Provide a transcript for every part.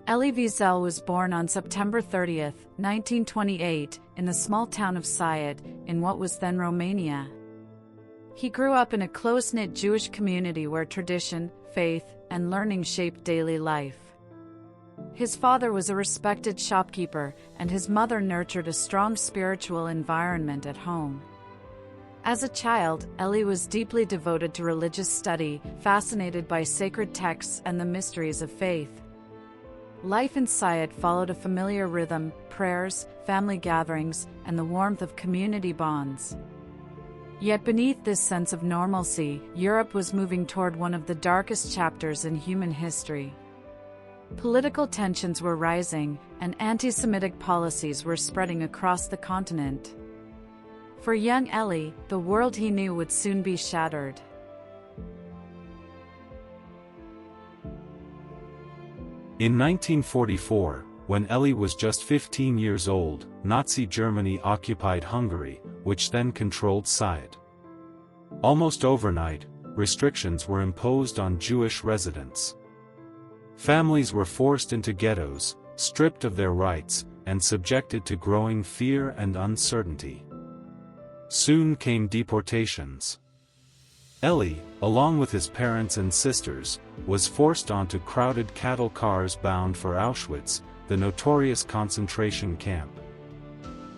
Elie Wiesel was born on September 30, 1928, in the small town of Siet, in what was then Romania. He grew up in a close-knit Jewish community where tradition, faith, and learning shaped daily life. His father was a respected shopkeeper, and his mother nurtured a strong spiritual environment at home. As a child, Elie was deeply devoted to religious study, fascinated by sacred texts and the mysteries of faith. Life in Siet followed a familiar rhythm: prayers, family gatherings, and the warmth of community bonds. Yet beneath this sense of normalcy, Europe was moving toward one of the darkest chapters in human history. Political tensions were rising, and anti-Semitic policies were spreading across the continent. For young Elie, the world he knew would soon be shattered. In 1944, when Elie was just 15 years old, Nazi Germany occupied Hungary, which then controlled Siet. Almost overnight, restrictions were imposed on Jewish residents. Families were forced into ghettos, stripped of their rights, and subjected to growing fear and uncertainty. Soon came deportations. Elie, along with his parents and sisters, was forced onto crowded cattle cars bound for Auschwitz, the notorious concentration camp.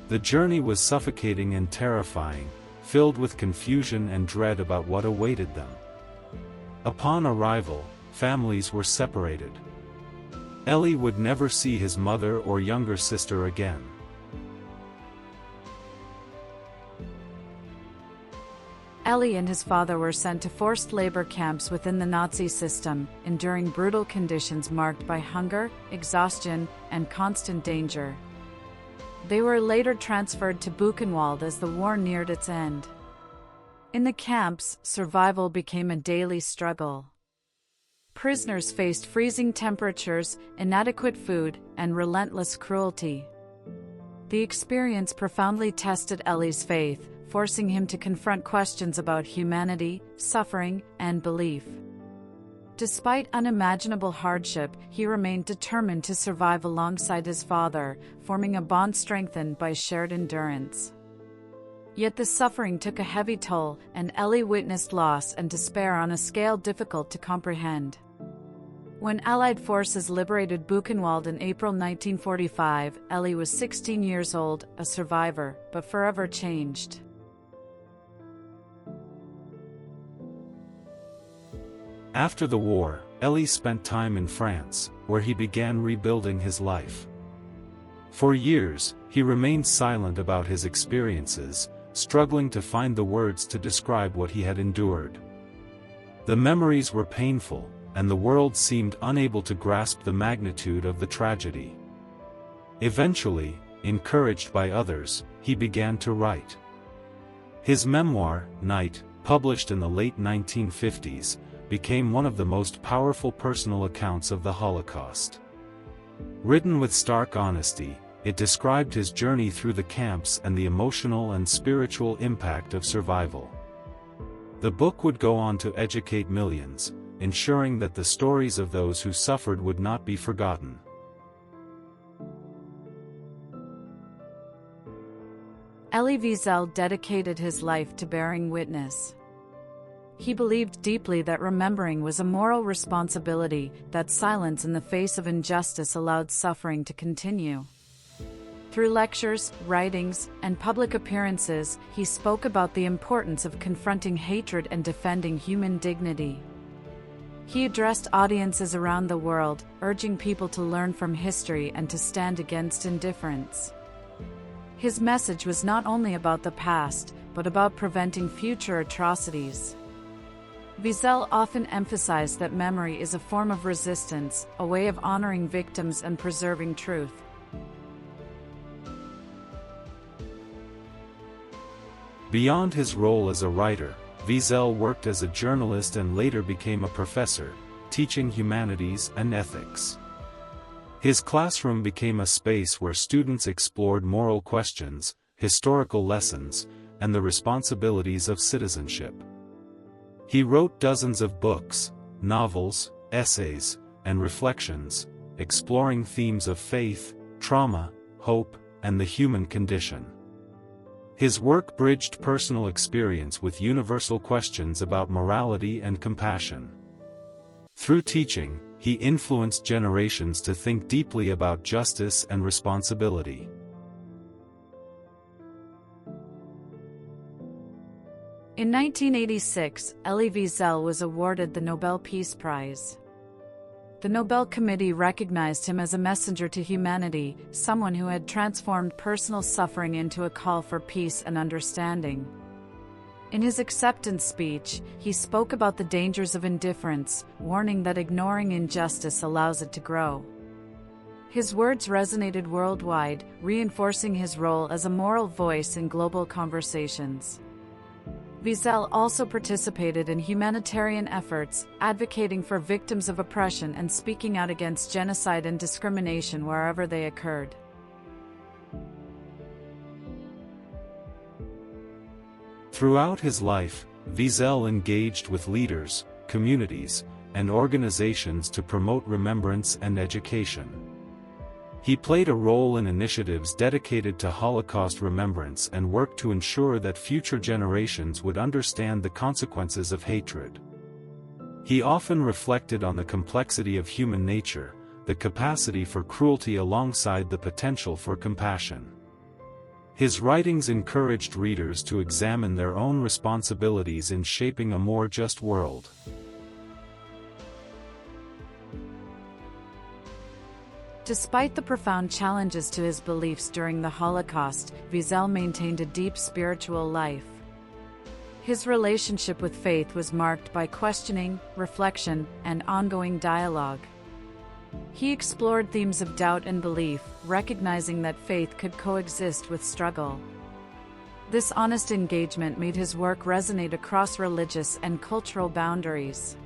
The journey was suffocating and terrifying, filled with confusion and dread about what awaited them. Upon arrival, families were separated. Elie would never see his mother or younger sister again. Elie and his father were sent to forced labor camps within the Nazi system, enduring brutal conditions marked by hunger, exhaustion, and constant danger. They were later transferred to Buchenwald as the war neared its end. In the camps, survival became a daily struggle. Prisoners faced freezing temperatures, inadequate food, and relentless cruelty. The experience profoundly tested Elie's faith, forcing him to confront questions about humanity, suffering, and belief. Despite unimaginable hardship, he remained determined to survive alongside his father, forming a bond strengthened by shared endurance. Yet the suffering took a heavy toll, and Elie witnessed loss and despair on a scale difficult to comprehend. When Allied forces liberated Buchenwald in April 1945, Elie was 16 years old, a survivor, but forever changed. After the war, Elie spent time in France, where he began rebuilding his life. For years, he remained silent about his experiences, struggling to find the words to describe what he had endured. The memories were painful, and the world seemed unable to grasp the magnitude of the tragedy. Eventually, encouraged by others, he began to write. His memoir, Night, published in the late 1950s, became one of the most powerful personal accounts of the Holocaust. Written with stark honesty, it described his journey through the camps and the emotional and spiritual impact of survival. The book would go on to educate millions, ensuring that the stories of those who suffered would not be forgotten. Elie Wiesel dedicated his life to bearing witness. He believed deeply that remembering was a moral responsibility, that silence in the face of injustice allowed suffering to continue. Through lectures, writings, and public appearances, he spoke about the importance of confronting hatred and defending human dignity. He addressed audiences around the world, urging people to learn from history and to stand against indifference. His message was not only about the past, but about preventing future atrocities. Wiesel often emphasized that memory is a form of resistance, a way of honoring victims and preserving truth. Beyond his role as a writer, Wiesel worked as a journalist and later became a professor, teaching humanities and ethics. His classroom became a space where students explored moral questions, historical lessons, and the responsibilities of citizenship. He wrote dozens of books, novels, essays, and reflections, exploring themes of faith, trauma, hope, and the human condition. His work bridged personal experience with universal questions about morality and compassion. Through teaching, he influenced generations to think deeply about justice and responsibility. In 1986, Elie Wiesel was awarded the Nobel Peace Prize. The Nobel Committee recognized him as a messenger to humanity, someone who had transformed personal suffering into a call for peace and understanding. In his acceptance speech, he spoke about the dangers of indifference, warning that ignoring injustice allows it to grow. His words resonated worldwide, reinforcing his role as a moral voice in global conversations. Wiesel also participated in humanitarian efforts, advocating for victims of oppression and speaking out against genocide and discrimination wherever they occurred. Throughout his life, Wiesel engaged with leaders, communities, and organizations to promote remembrance and education. He played a role in initiatives dedicated to Holocaust remembrance and worked to ensure that future generations would understand the consequences of hatred. He often reflected on the complexity of human nature, the capacity for cruelty alongside the potential for compassion. His writings encouraged readers to examine their own responsibilities in shaping a more just world. Despite the profound challenges to his beliefs during the Holocaust, Wiesel maintained a deep spiritual life. His relationship with faith was marked by questioning, reflection, and ongoing dialogue. He explored themes of doubt and belief, recognizing that faith could coexist with struggle. This honest engagement made his work resonate across religious and cultural boundaries.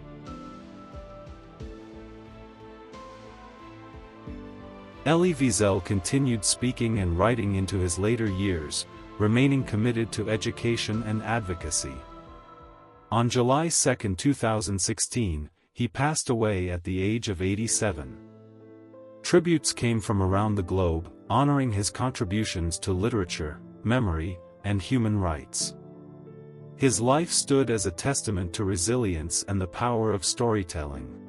Elie Wiesel continued speaking and writing into his later years, remaining committed to education and advocacy. On July 2, 2016, he passed away at the age of 87. Tributes came from around the globe, honoring his contributions to literature, memory, and human rights. His life stood as a testament to resilience and the power of storytelling.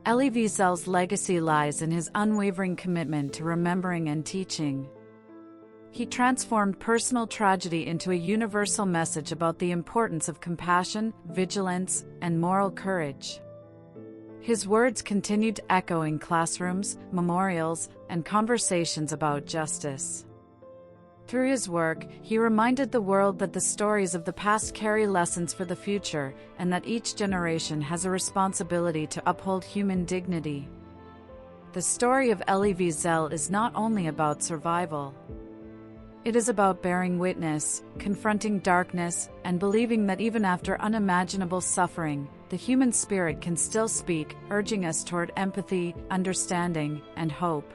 Elie Wiesel's legacy lies in his unwavering commitment to remembering and teaching. He transformed personal tragedy into a universal message about the importance of compassion, vigilance, and moral courage. His words continue to echo in classrooms, memorials, and conversations about justice. Through his work, he reminded the world that the stories of the past carry lessons for the future, and that each generation has a responsibility to uphold human dignity. The story of Elie Wiesel is not only about survival. It is about bearing witness, confronting darkness, and believing that even after unimaginable suffering, the human spirit can still speak, urging us toward empathy, understanding, and hope.